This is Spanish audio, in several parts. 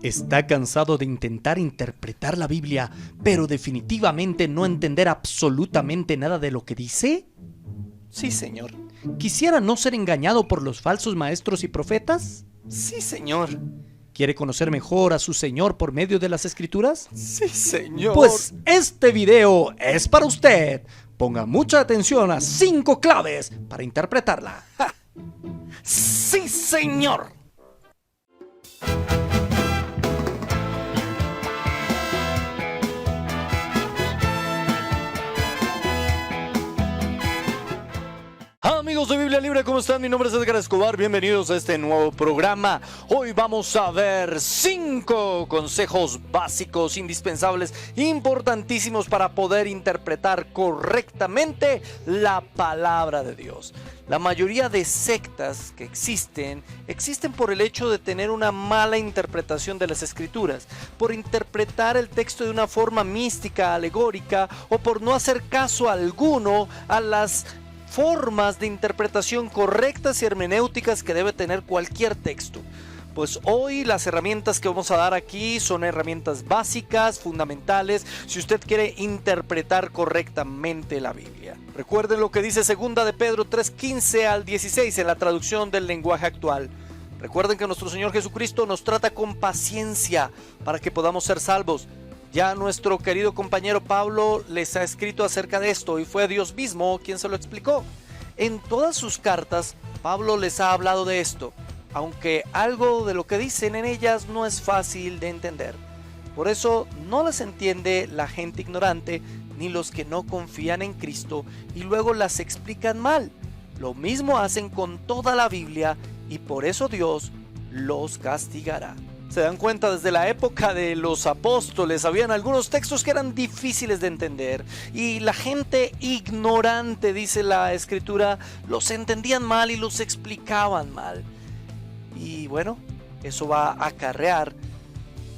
¿Está cansado de intentar interpretar la Biblia, pero definitivamente no entender absolutamente nada de lo que dice? Sí, Señor. ¿Quisiera no ser engañado por los falsos maestros y profetas? Sí, Señor. ¿Quiere conocer mejor a su Señor por medio de las Escrituras? Sí, Señor. Pues este video es para usted. Ponga mucha atención a 5 claves para interpretarla. ¡Ja! Sí, Señor. Amigos de Biblia Libre, ¿cómo están? Mi nombre es Edgar Escobar, bienvenidos a este nuevo programa. Hoy vamos a ver 5 consejos básicos, indispensables, importantísimos para poder interpretar correctamente la palabra de Dios. La mayoría de sectas que existen por el hecho de tener una mala interpretación de las Escrituras, por interpretar el texto de una forma mística, alegórica, o por no hacer caso alguno a las formas de interpretación correctas y hermenéuticas que debe tener cualquier texto. Pues hoy las herramientas que vamos a dar aquí son herramientas básicas, fundamentales, si usted quiere interpretar correctamente la Biblia. Recuerden lo que dice 2 de Pedro 3:15 al 16 en la traducción del lenguaje actual. Recuerden que nuestro Señor Jesucristo nos trata con paciencia para que podamos ser salvos. Ya nuestro querido compañero Pablo les ha escrito acerca de esto y fue Dios mismo quien se lo explicó. En todas sus cartas, Pablo les ha hablado de esto, aunque algo de lo que dicen en ellas no es fácil de entender. Por eso no las entiende la gente ignorante ni los que no confían en Cristo y luego las explican mal. Lo mismo hacen con toda la Biblia y por eso Dios los castigará. Se dan cuenta, desde la época de los apóstoles habían algunos textos que eran difíciles de entender y la gente ignorante, dice la escritura, los entendían mal y los explicaban mal. Y bueno, eso va a acarrear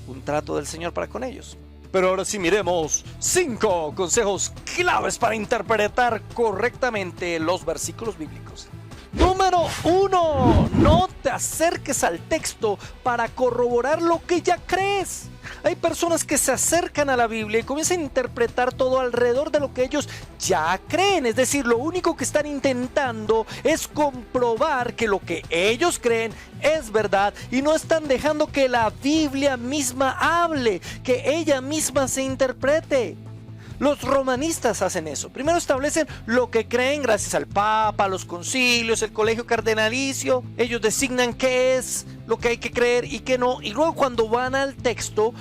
un trato del Señor para con ellos. Pero ahora sí miremos 5 consejos claves para interpretar correctamente los versículos bíblicos. Número 1. No te acerques al texto para corroborar lo que ya crees. Hay personas que se acercan a la Biblia y comienzan a interpretar todo alrededor de lo que ellos ya creen. Es decir, lo único que están intentando es comprobar que lo que ellos creen es verdad y no están dejando que la Biblia misma hable, que ella misma se interprete. Los romanistas hacen eso. Primero establecen lo que creen gracias al Papa, los concilios, el colegio cardenalicio. Ellos designan qué es lo que hay que creer y qué no. Y luego cuando van al texto,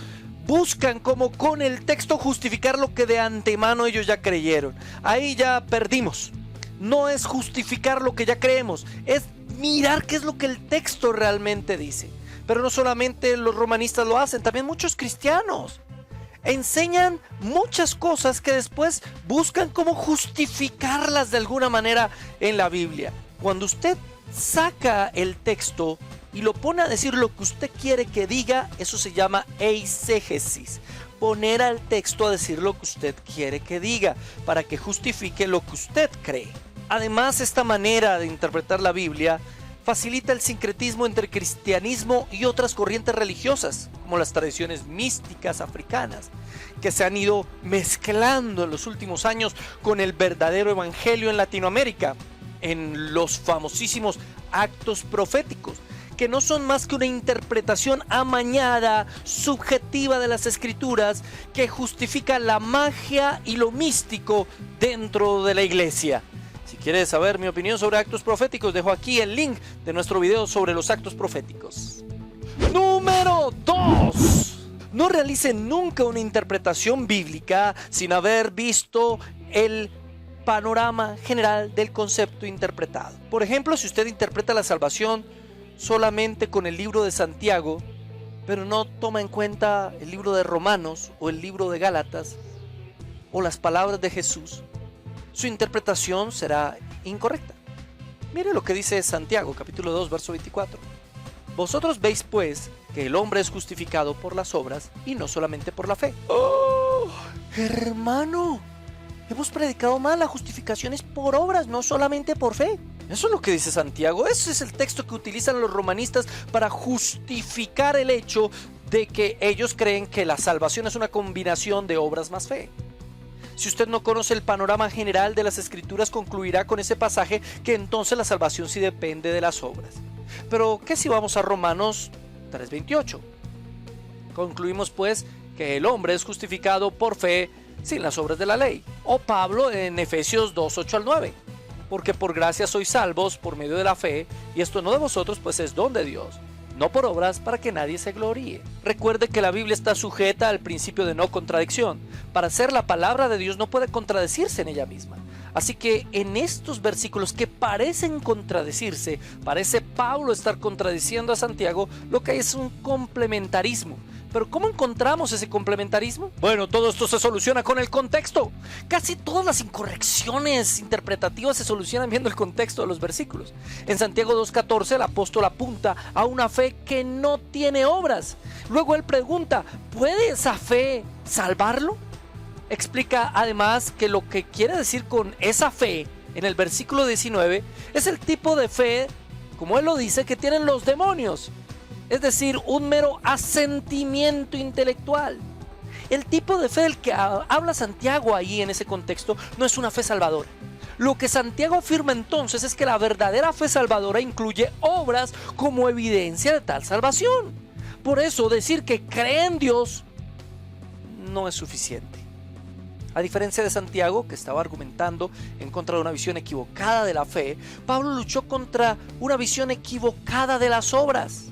buscan como con el texto justificar lo que de antemano ellos ya creyeron. Ahí ya perdimos. No es justificar lo que ya creemos, es mirar qué es lo que el texto realmente dice. Pero no solamente los romanistas lo hacen, también muchos cristianos enseñan muchas cosas que después buscan cómo justificarlas de alguna manera en la Biblia. Cuando usted saca el texto y lo pone a decir lo que usted quiere que diga, eso se llama eisegesis. Poner al texto a decir lo que usted quiere que diga para que justifique lo que usted cree. Además, esta manera de interpretar la Biblia facilita el sincretismo entre cristianismo y otras corrientes religiosas, como las tradiciones místicas africanas, que se han ido mezclando en los últimos años con el verdadero evangelio en Latinoamérica, en los famosísimos actos proféticos, que no son más que una interpretación amañada, subjetiva de las escrituras, que justifica la magia y lo místico dentro de la iglesia. Si quieres saber mi opinión sobre actos proféticos, dejo aquí el link de nuestro video sobre los actos proféticos. Número 2. No realicen nunca una interpretación bíblica sin haber visto el panorama general del concepto interpretado. Por ejemplo, si usted interpreta la salvación solamente con el libro de Santiago, pero no toma en cuenta el libro de Romanos o el libro de Gálatas o las palabras de Jesús, su interpretación será incorrecta. Mire lo que dice Santiago, capítulo 2, verso 24. Vosotros veis pues que el hombre es justificado por las obras y no solamente por la fe. ¡Oh, hermano! Hemos predicado mal, la justificación es por obras, no solamente por fe. Eso es lo que dice Santiago. Ese es el texto que utilizan los romanistas para justificar el hecho de que ellos creen que la salvación es una combinación de obras más fe. Si usted no conoce el panorama general de las Escrituras, concluirá con ese pasaje que entonces la salvación sí depende de las obras. Pero, ¿qué si vamos a Romanos 3:28? Concluimos pues que el hombre es justificado por fe sin las obras de la ley. O Pablo en Efesios 2:8 al 9. Porque por gracia sois salvos por medio de la fe, y esto no de vosotros, pues es don de Dios, no por obras, para que nadie se gloríe. Recuerde que la Biblia está sujeta al principio de no contradicción. Para ser la palabra de Dios no puede contradecirse en ella misma. Así que en estos versículos que parecen contradecirse, parece Pablo estar contradiciendo a Santiago, lo que hay es un complementarismo. Pero ¿cómo encontramos ese complementarismo? Bueno, todo esto se soluciona con el contexto. Casi todas las incorrecciones interpretativas se solucionan viendo el contexto de los versículos. En Santiago 2:14 el apóstol apunta a una fe que no tiene obras. Luego él pregunta, ¿puede esa fe salvarlo? Explica además que lo que quiere decir con esa fe en el versículo 19 es el tipo de fe, como él lo dice, que tienen los demonios. Es decir, un mero asentimiento intelectual. El tipo de fe del que habla Santiago ahí en ese contexto no es una fe salvadora. Lo que Santiago afirma entonces es que la verdadera fe salvadora incluye obras como evidencia de tal salvación. Por eso decir que cree en Dios no es suficiente. A diferencia de Santiago, que estaba argumentando en contra de una visión equivocada de la fe, Pablo luchó contra una visión equivocada de las obras.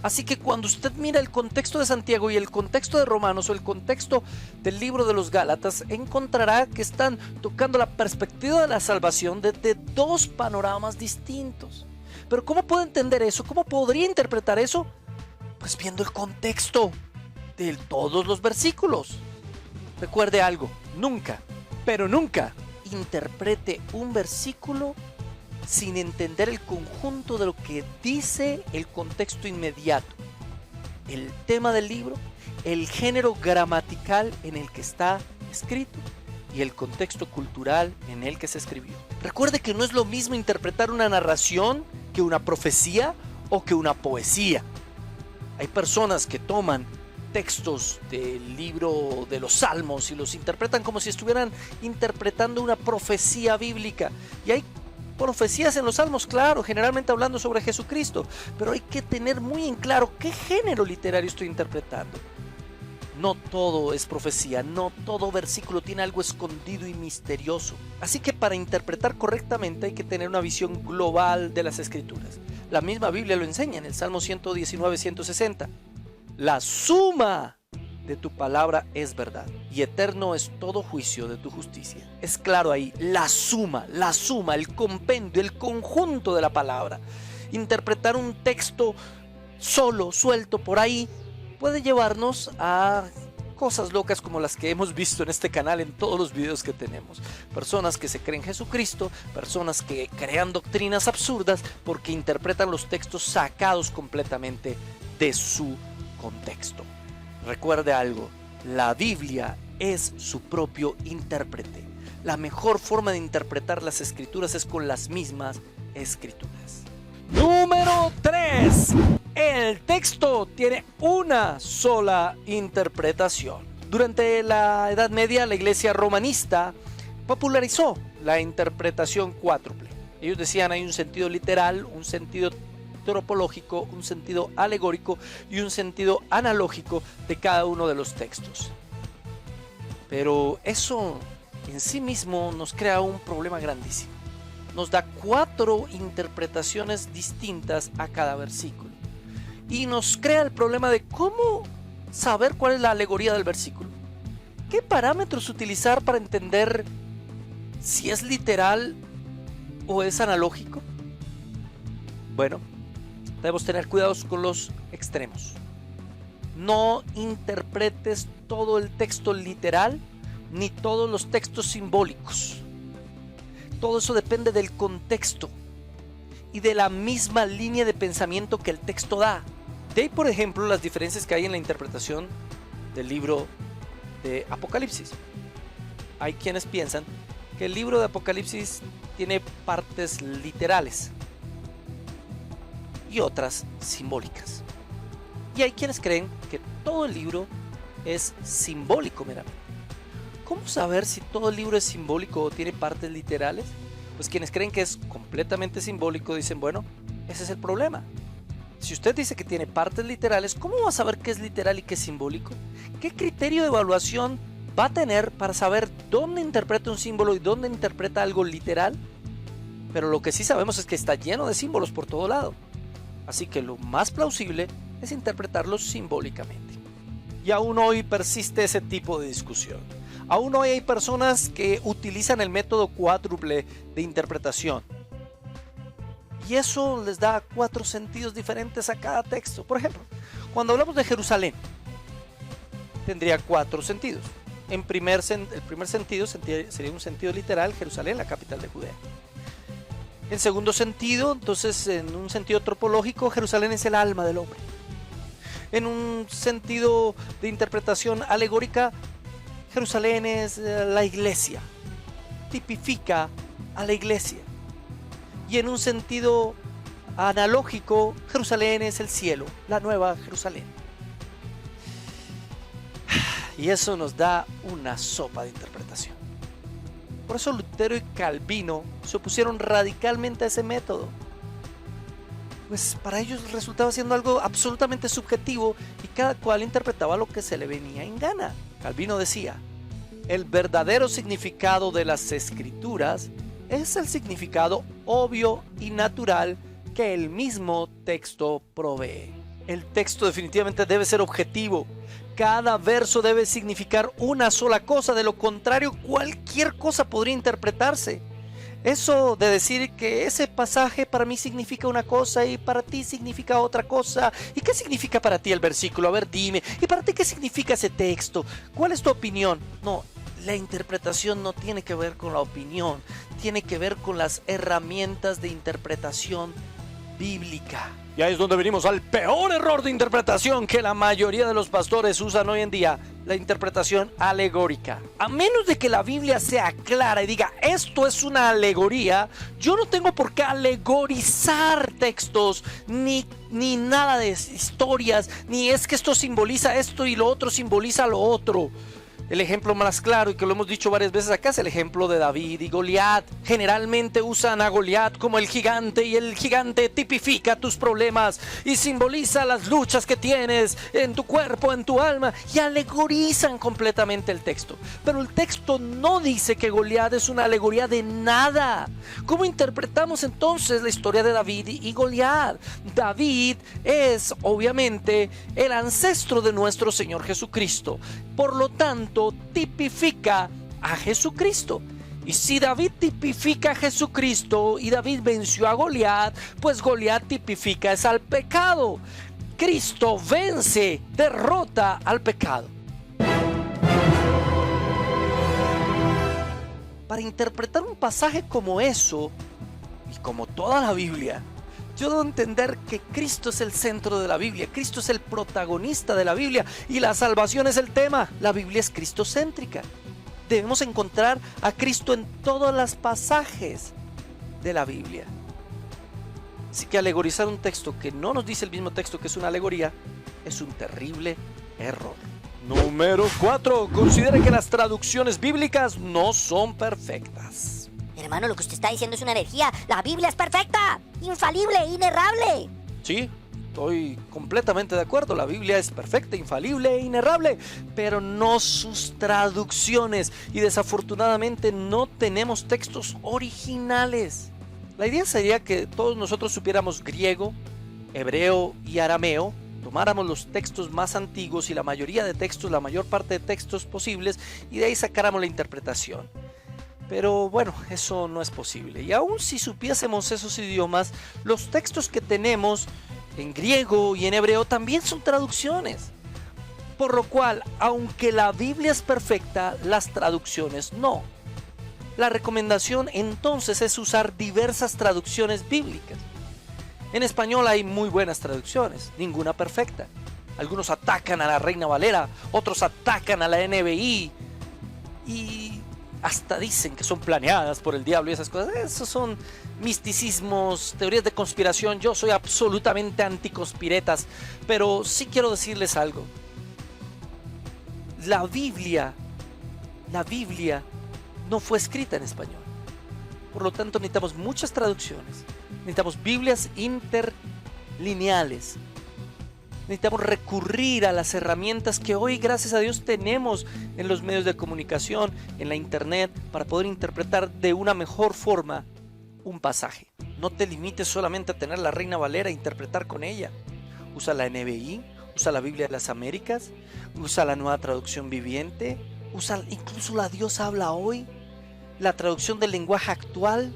Así que cuando usted mira el contexto de Santiago y el contexto de Romanos o el contexto del libro de los Gálatas, encontrará que están tocando la perspectiva de la salvación desde dos panoramas distintos. Pero ¿cómo puedo entender eso? ¿Cómo podría interpretar eso? Pues viendo el contexto de todos los versículos. Recuerde algo, nunca, pero nunca interprete un versículo sin entender el conjunto de lo que dice el contexto inmediato, el tema del libro, el género gramatical en el que está escrito y el contexto cultural en el que se escribió. Recuerde que no es lo mismo interpretar una narración que una profecía o que una poesía. Hay personas que toman textos del libro de los Salmos y los interpretan como si estuvieran interpretando una profecía bíblica. Y hay profecías en los Salmos, claro, generalmente hablando sobre Jesucristo, pero hay que tener muy en claro qué género literario estoy interpretando. No todo es profecía, no todo versículo tiene algo escondido y misterioso. Así que para interpretar correctamente hay que tener una visión global de las Escrituras. La misma Biblia lo enseña en el Salmo 119-160. La suma de tu palabra es verdad, y eterno es todo juicio de tu justicia. Es claro ahí, la suma, el compendio, el conjunto de la palabra. Interpretar un texto solo, suelto por ahí, puede llevarnos a cosas locas como las que hemos visto en este canal en todos los videos que tenemos. Personas que se creen Jesucristo, personas que crean doctrinas absurdas porque interpretan los textos sacados completamente de su contexto. Recuerde algo, la Biblia es su propio intérprete. La mejor forma de interpretar las Escrituras es con las mismas Escrituras. Número 3. El texto tiene una sola interpretación. Durante la Edad Media, la iglesia romanista popularizó la interpretación cuádruple. Ellos decían hay un sentido literal, un sentido tropológico, un sentido alegórico y un sentido analógico de cada uno de los textos. Pero eso en sí mismo nos crea un problema grandísimo. Nos da 4 interpretaciones distintas a cada versículo. Y nos crea el problema de cómo saber cuál es la alegoría del versículo. ¿Qué parámetros utilizar para entender si es literal o es analógico? Bueno, debemos tener cuidados con los extremos. No interpretes todo el texto literal ni todos los textos simbólicos. Todo eso depende del contexto y de la misma línea de pensamiento que el texto da. De ahí, por ejemplo, las diferencias que hay en la interpretación del libro de Apocalipsis. Hay quienes piensan que el libro de Apocalipsis tiene partes literales y otras simbólicas. Y Y hay quienes creen que todo el libro es simbólico meramente. ¿Cómo saber si todo el libro es simbólico o tiene partes literales? Pues quienes creen que es completamente simbólico dicen, bueno, ese es el problema. Si usted dice que tiene partes literales, ¿cómo va a saber qué es literal y qué es simbólico? ¿Qué criterio de evaluación va a tener para saber dónde interpreta un símbolo y dónde interpreta algo literal? Pero lo que sí sabemos es que está lleno de símbolos por todo lado. Así que lo más plausible es interpretarlos simbólicamente. Y aún hoy persiste ese tipo de discusión. Aún hoy hay personas que utilizan el método cuádruple de interpretación. Y eso les da 4 sentidos diferentes a cada texto. Por ejemplo, cuando hablamos de Jerusalén, tendría 4 sentidos. El primer sentido sería un sentido literal, Jerusalén, la capital de Judea. En segundo sentido, entonces, en un sentido tropológico, Jerusalén es el alma del hombre. En un sentido de interpretación alegórica, Jerusalén es la iglesia, tipifica a la iglesia. Y en un sentido analógico, Jerusalén es el cielo, la nueva Jerusalén. Y eso nos da una sopa de interpretación. Por eso Lutero y Calvino se opusieron radicalmente a ese método. Pues para ellos resultaba siendo algo absolutamente subjetivo y cada cual interpretaba lo que se le venía en gana. Calvino decía, el verdadero significado de las escrituras es el significado obvio y natural que el mismo texto provee. El texto definitivamente debe ser objetivo. Cada verso debe significar una sola cosa, de lo contrario cualquier cosa podría interpretarse. Eso de decir que ese pasaje para mí significa una cosa y para ti significa otra cosa. ¿Y qué significa para ti el versículo? A ver, dime. ¿Y para ti qué significa ese texto? ¿Cuál es tu opinión? No, la interpretación no tiene que ver con la opinión. Tiene que ver con las herramientas de interpretación bíblica. Y ahí es donde venimos al peor error de interpretación que la mayoría de los pastores usan hoy en día, la interpretación alegórica. A menos de que la Biblia sea clara y diga esto es una alegoría, yo no tengo por qué alegorizar textos, ni nada de historias, ni es que esto simboliza esto y lo otro simboliza lo otro. El ejemplo más claro, y que lo hemos dicho varias veces acá, es el ejemplo de David y Goliat. Generalmente usan a Goliat como el gigante, y el gigante tipifica tus problemas y simboliza las luchas que tienes en tu cuerpo, en tu alma, y alegorizan completamente el texto. Pero el texto no dice que Goliat es una alegoría de nada. ¿Cómo interpretamos entonces la historia de David y Goliat? David es obviamente el ancestro de nuestro Señor Jesucristo. Por lo tanto, tipifica a Jesucristo. Y si David tipifica a Jesucristo y David venció a Goliat, pues Goliat tipifica es al pecado. Cristo vence, derrota al pecado. Para interpretar un pasaje como eso, y como toda la Biblia, yo debo entender que Cristo es el centro de la Biblia, Cristo es el protagonista de la Biblia y la salvación es el tema. La Biblia es cristocéntrica. Debemos encontrar a Cristo en todos los pasajes de la Biblia. Así que alegorizar un texto que no nos dice el mismo texto que es una alegoría es un terrible error. Número 4. Considera que las traducciones bíblicas no son perfectas. Hermano, lo que usted está diciendo es una herejía. La Biblia es perfecta, infalible, inerrable. Sí, estoy completamente de acuerdo. La Biblia es perfecta, infalible e inerrable, pero no sus traducciones. Y desafortunadamente no tenemos textos originales. La idea sería que todos nosotros supiéramos griego, hebreo y arameo, tomáramos los textos más antiguos y la mayoría de textos, la mayor parte de textos posibles, y de ahí sacáramos la interpretación. Pero bueno, eso no es posible. Y aun si supiésemos esos idiomas, los textos que tenemos en griego y en hebreo también son traducciones. Por lo cual, aunque la Biblia es perfecta, las traducciones no. La recomendación entonces es usar diversas traducciones bíblicas. En español hay muy buenas traducciones, ninguna perfecta. Algunos atacan a la Reina Valera, otros atacan a la NBI. Y hasta dicen que son planeadas por el diablo y esas cosas. Esos son misticismos, teorías de conspiración. Yo soy absolutamente anticonspiretas, pero sí quiero decirles algo. La Biblia no fue escrita en español. Por lo tanto, necesitamos muchas traducciones. Necesitamos Biblias interlineales. Necesitamos recurrir a las herramientas que hoy, gracias a Dios, tenemos en los medios de comunicación, en la internet, para poder interpretar de una mejor forma un pasaje. No te limites solamente a tener la Reina Valera e interpretar con ella. Usa la NBI, usa la Biblia de las Américas, usa la Nueva Traducción Viviente, usa incluso la Dios habla hoy, la traducción del lenguaje actual.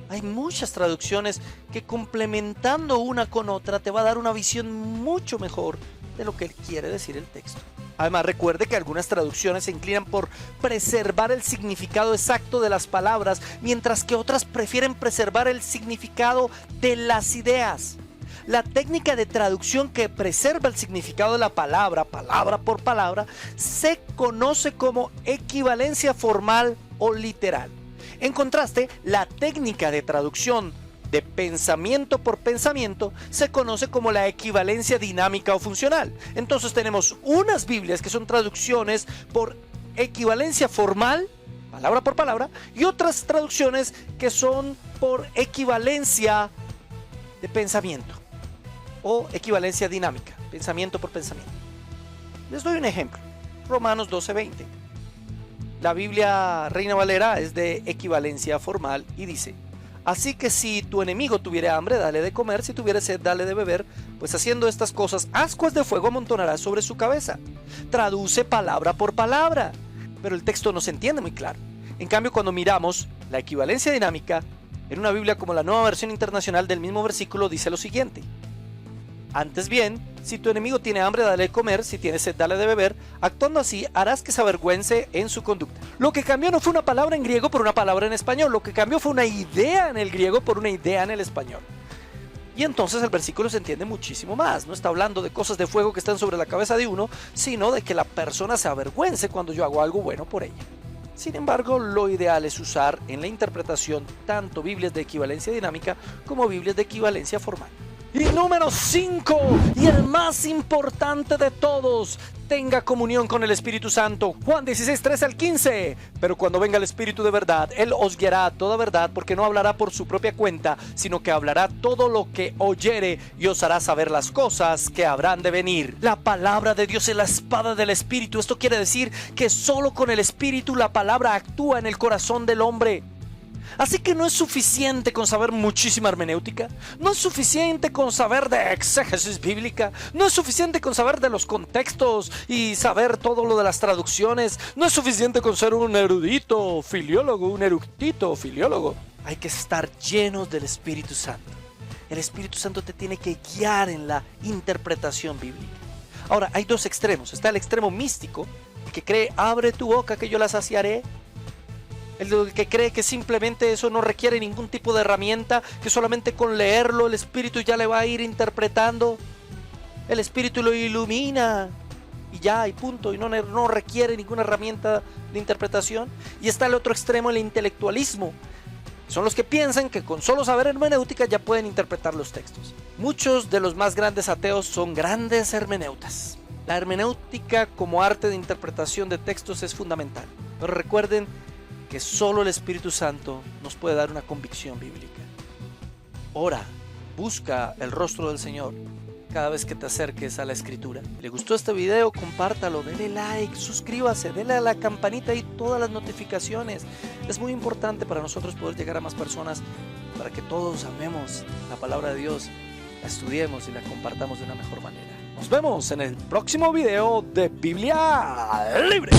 Hay muchas traducciones que, complementando una con otra, te va a dar una visión mucho mejor de lo que quiere decir el texto. Además, recuerde que algunas traducciones se inclinan por preservar el significado exacto de las palabras, mientras que otras prefieren preservar el significado de las ideas. La técnica de traducción que preserva el significado de la palabra, palabra por palabra, se conoce como equivalencia formal o literal. En contraste, la técnica de traducción de pensamiento por pensamiento se conoce como la equivalencia dinámica o funcional. Entonces tenemos unas Biblias que son traducciones por equivalencia formal, palabra por palabra, y otras traducciones que son por equivalencia de pensamiento o equivalencia dinámica, pensamiento por pensamiento. Les doy un ejemplo. Romanos 12:20. La Biblia Reina Valera es de equivalencia formal y dice: así que si tu enemigo tuviera hambre, dale de comer; si tuviera sed, dale de beber, pues haciendo estas cosas, ascuas de fuego amontonarás sobre su cabeza. Traduce palabra por palabra, pero el texto no se entiende muy claro. En cambio, cuando miramos la equivalencia dinámica, en una Biblia como la Nueva Versión Internacional, del mismo versículo dice lo siguiente: antes bien, si tu enemigo tiene hambre, dale de comer; si tiene sed, dale de beber. Actuando así, harás que se avergüence en su conducta. Lo que cambió no fue una palabra en griego por una palabra en español. Lo que cambió fue una idea en el griego por una idea en el español. Y entonces el versículo se entiende muchísimo más. No está hablando de cosas de fuego que están sobre la cabeza de uno, sino de que la persona se avergüence cuando yo hago algo bueno por ella. Sin embargo, lo ideal es usar en la interpretación tanto Biblias de equivalencia dinámica como Biblias de equivalencia formal. Y número 5, y el más importante de todos: tenga comunión con el Espíritu Santo. Juan 16:13-15. Pero cuando venga el Espíritu de verdad, Él os guiará a toda verdad, porque no hablará por su propia cuenta, sino que hablará todo lo que oyere y os hará saber las cosas que habrán de venir. La palabra de Dios es la espada del Espíritu. Esto quiere decir que solo con el Espíritu la palabra actúa en el corazón del hombre. Así que no es suficiente con saber muchísima hermenéutica, no es suficiente con saber de exégesis bíblica, no es suficiente con saber de los contextos y saber todo lo de las traducciones, no es suficiente con ser un erudito filiólogo, un erudito filiólogo. Hay que estar llenos del Espíritu Santo. El Espíritu Santo te tiene que guiar en la interpretación bíblica. Ahora, hay dos extremos. Está el extremo místico, el que cree: abre tu boca que yo la saciaré. El que cree que simplemente eso no requiere ningún tipo de herramienta, que solamente con leerlo el Espíritu ya le va a ir interpretando. El Espíritu lo ilumina y ya, y punto, y no requiere ninguna herramienta de interpretación. Y está el otro extremo, el intelectualismo. Son los que piensan que con solo saber hermenéutica ya pueden interpretar los textos. Muchos de los más grandes ateos son grandes hermeneutas. La hermenéutica como arte de interpretación de textos es fundamental. Pero recuerden que solo el Espíritu Santo nos puede dar una convicción bíblica. Ora, busca el rostro del Señor cada vez que te acerques a la Escritura. ¿Le gustó este video? Compártalo, denle like, suscríbase, denle a la campanita y todas las notificaciones. Es muy importante para nosotros poder llegar a más personas, para que todos amemos la palabra de Dios, la estudiemos y la compartamos de una mejor manera. Nos vemos en el próximo video de Biblia Libre.